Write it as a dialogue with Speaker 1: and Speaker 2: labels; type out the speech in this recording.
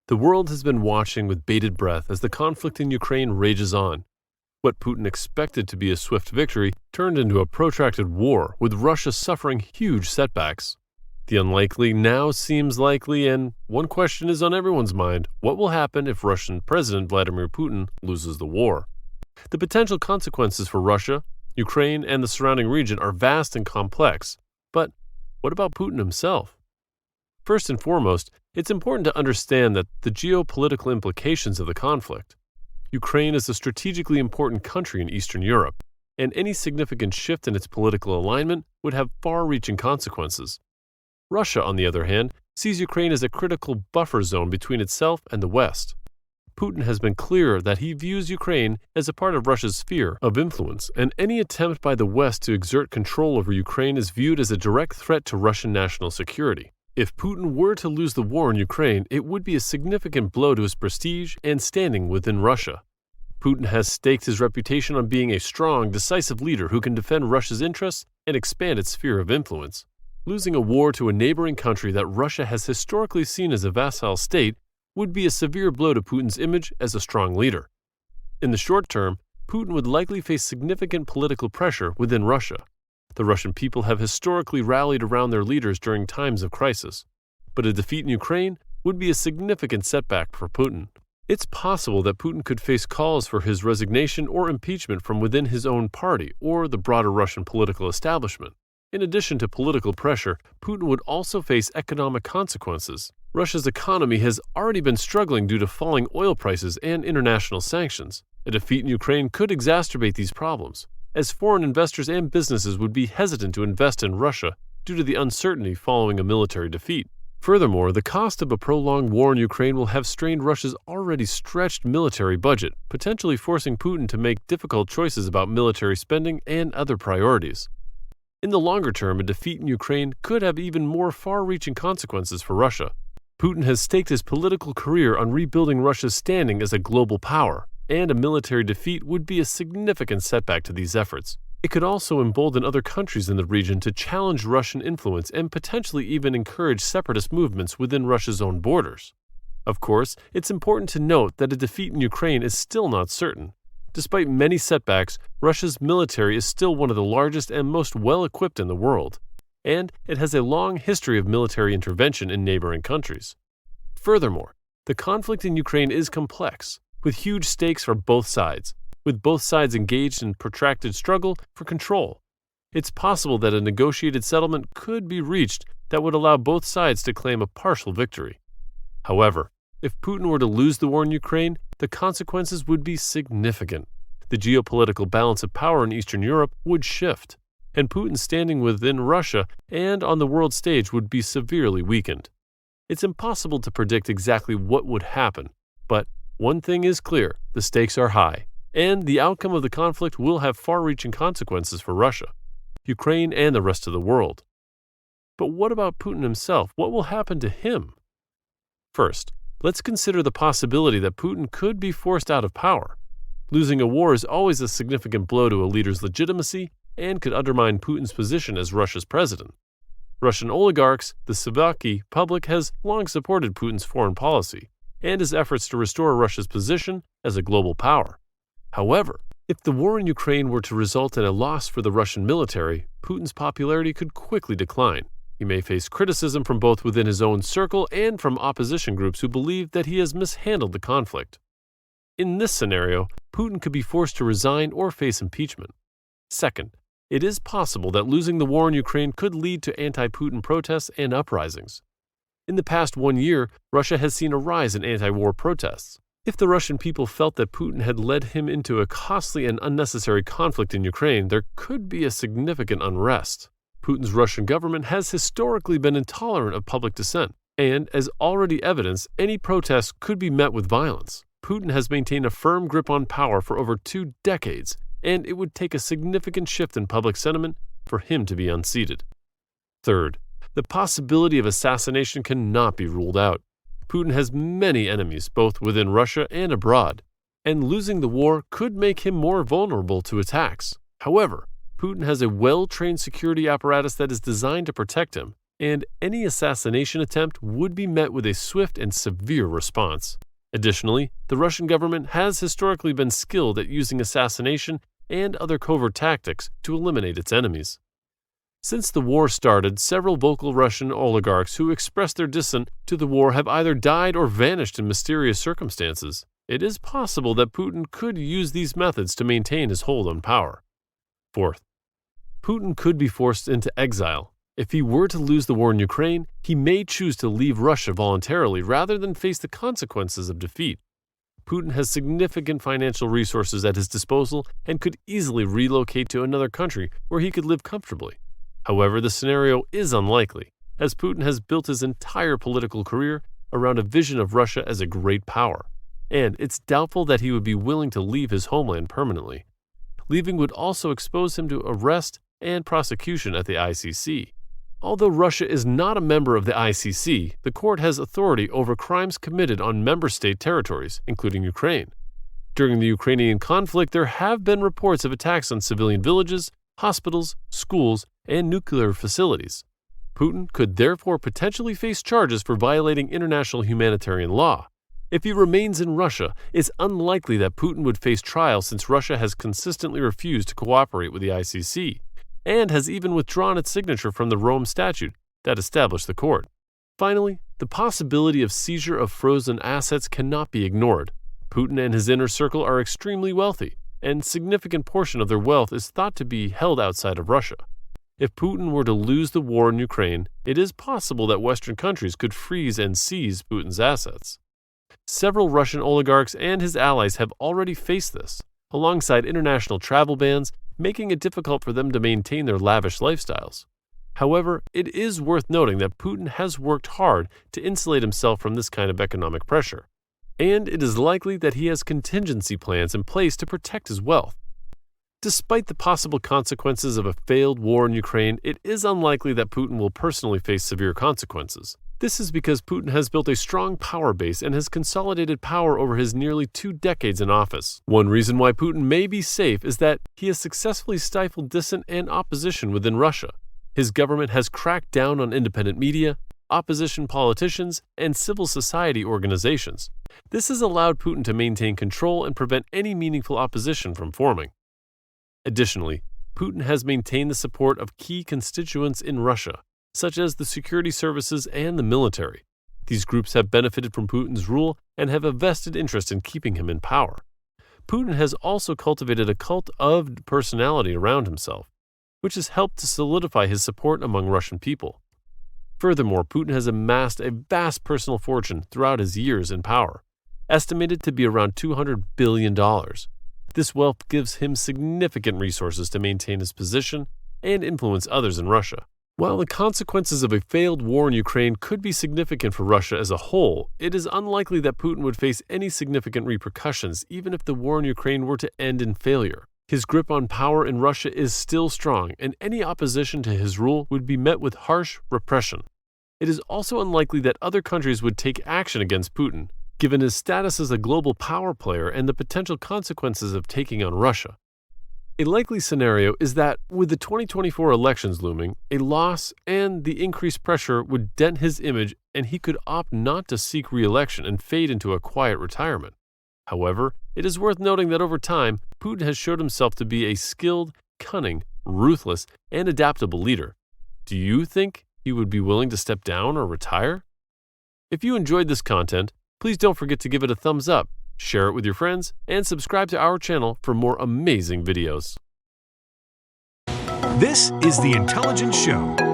Speaker 1: The world has been watching with bated breath as the conflict in Ukraine rages on. What Putin expected to be a swift victory turned into a protracted war, with Russia suffering huge setbacks. The unlikely now seems likely, and one question is on everyone's mind: what will happen if Russian President Vladimir Putin loses the war? The potential consequences for Russia, Ukraine, and the surrounding region are vast and complex. But what about Putin himself? First and foremost, it's important to understand that the geopolitical implications of the conflict. Ukraine is a strategically important country in Eastern Europe, and any significant shift in its political alignment would have far-reaching consequences. Russia, on the other hand, sees Ukraine as a critical buffer zone between itself and the West. Putin has been clear that he views Ukraine as a part of Russia's sphere of influence, and any attempt by the West to exert control over Ukraine is viewed as a direct threat to Russian national security. If Putin were to lose the war in Ukraine, it would be a significant blow to his prestige and standing within Russia. Putin has staked his reputation on being a strong, decisive leader who can defend Russia's interests and expand its sphere of influence. Losing a war to a neighboring country that Russia has historically seen as a vassal state would be a severe blow to Putin's image as a strong leader. In the short term, Putin would likely face significant political pressure within Russia. The Russian people have historically rallied around their leaders during times of crisis, but a defeat in Ukraine would be a significant setback for Putin. It's possible that Putin could face calls for his resignation or impeachment from within his own party or the broader Russian political establishment. In addition to political pressure, Putin would also face economic consequences. Russia's economy has already been struggling due to falling oil prices and international sanctions. A defeat in Ukraine could exacerbate these problems, as foreign investors and businesses would be hesitant to invest in Russia due to the uncertainty following a military defeat. Furthermore, the cost of a prolonged war in Ukraine will have strained Russia's already stretched military budget, potentially forcing Putin to make difficult choices about military spending and other priorities. In the longer term, a defeat in Ukraine could have even more far-reaching consequences for Russia. Putin has staked his political career on rebuilding Russia's standing as a global power, and a military defeat would be a significant setback to these efforts. It could also embolden other countries in the region to challenge Russian influence and potentially even encourage separatist movements within Russia's own borders. Of course, it's important to note that a defeat in Ukraine is still not certain. Despite many setbacks, Russia's military is still one of the largest and most well-equipped in the world, and it has a long history of military intervention in neighboring countries. Furthermore, the conflict in Ukraine is complex, with huge stakes for both sides, with both sides engaged in protracted struggle for control. It's possible that a negotiated settlement could be reached that would allow both sides to claim a partial victory. However, if Putin were to lose the war in Ukraine, the consequences would be significant. The geopolitical balance of power in Eastern Europe would shift, and Putin's standing within Russia and on the world stage would be severely weakened. It's impossible to predict exactly what would happen, but one thing is clear: the stakes are high, and the outcome of the conflict will have far-reaching consequences for Russia, Ukraine, and the rest of the world. But what about Putin himself? What will happen to him? First, let's consider the possibility that Putin could be forced out of power. Losing a war is always a significant blow to a leader's legitimacy and could undermine Putin's position as Russia's president. Russian oligarchs, the Slovaki public, has long supported Putin's foreign policy and his efforts to restore Russia's position as a global power. However, if the war in Ukraine were to result in a loss for the Russian military, Putin's popularity could quickly decline. He may face criticism from both within his own circle and from opposition groups who believe that he has mishandled the conflict. In this scenario, Putin could be forced to resign or face impeachment. Second, it is possible that losing the war in Ukraine could lead to anti-Putin protests and uprisings. In the past 1 year, Russia has seen a rise in anti-war protests. If the Russian people felt that Putin had led him into a costly and unnecessary conflict in Ukraine, there could be a significant unrest. Putin's Russian government has historically been intolerant of public dissent, and, as already evidenced, any protests could be met with violence. Putin has maintained a firm grip on power for over 2 decades, and it would take a significant shift in public sentiment for him to be unseated. Third, the possibility of assassination cannot be ruled out. Putin has many enemies, both within Russia and abroad, and losing the war could make him more vulnerable to attacks. However, Putin has a well-trained security apparatus that is designed to protect him, and any assassination attempt would be met with a swift and severe response. Additionally, the Russian government has historically been skilled at using assassination and other covert tactics to eliminate its enemies. Since the war started, several vocal Russian oligarchs who expressed their dissent to the war have either died or vanished in mysterious circumstances. It is possible that Putin could use these methods to maintain his hold on power. Fourth, Putin could be forced into exile. If he were to lose the war in Ukraine, he may choose to leave Russia voluntarily rather than face the consequences of defeat. Putin has significant financial resources at his disposal and could easily relocate to another country where he could live comfortably. However, the scenario is unlikely, as Putin has built his entire political career around a vision of Russia as a great power, and it's doubtful that he would be willing to leave his homeland permanently. Leaving would also expose him to arrest and prosecution at the ICC. Although Russia is not a member of the ICC, the court has authority over crimes committed on member state territories, including Ukraine. During the Ukrainian conflict, there have been reports of attacks on civilian villages, hospitals, schools, and nuclear facilities. Putin could therefore potentially face charges for violating international humanitarian law. If he remains in Russia, it's unlikely that Putin would face trial since Russia has consistently refused to cooperate with the ICC, and has even withdrawn its signature from the Rome Statute that established the court. Finally, the possibility of seizure of frozen assets cannot be ignored. Putin and his inner circle are extremely wealthy, and a significant portion of their wealth is thought to be held outside of Russia. If Putin were to lose the war in Ukraine, it is possible that Western countries could freeze and seize Putin's assets. Several Russian oligarchs and his allies have already faced this, alongside international travel bans, making it difficult for them to maintain their lavish lifestyles. However, it is worth noting that Putin has worked hard to insulate himself from this kind of economic pressure, and it is likely that he has contingency plans in place to protect his wealth. Despite the possible consequences of a failed war in Ukraine, it is unlikely that Putin will personally face severe consequences. This is because Putin has built a strong power base and has consolidated power over his nearly 2 decades in office. One reason why Putin may be safe is that he has successfully stifled dissent and opposition within Russia. His government has cracked down on independent media, opposition politicians, and civil society organizations. This has allowed Putin to maintain control and prevent any meaningful opposition from forming. Additionally, Putin has maintained the support of key constituents in Russia, such as the security services and the military. These groups have benefited from Putin's rule and have a vested interest in keeping him in power. Putin has also cultivated a cult of personality around himself, which has helped to solidify his support among Russian people. Furthermore, Putin has amassed a vast personal fortune throughout his years in power, estimated to be around $200 billion. This wealth gives him significant resources to maintain his position and influence others in Russia. While the consequences of a failed war in Ukraine could be significant for Russia as a whole, it is unlikely that Putin would face any significant repercussions even if the war in Ukraine were to end in failure. His grip on power in Russia is still strong, and any opposition to his rule would be met with harsh repression. It is also unlikely that other countries would take action against Putin, given his status as a global power player and the potential consequences of taking on Russia. A likely scenario is that, with the 2024 elections looming, a loss and the increased pressure would dent his image and he could opt not to seek re-election and fade into a quiet retirement. However, it is worth noting that over time, Putin has showed himself to be a skilled, cunning, ruthless, and adaptable leader. Do you think he would be willing to step down or retire? If you enjoyed this content, please don't forget to give it a thumbs up, share it with your friends, and subscribe to our channel for more amazing videos.
Speaker 2: This is The Intelligence Show.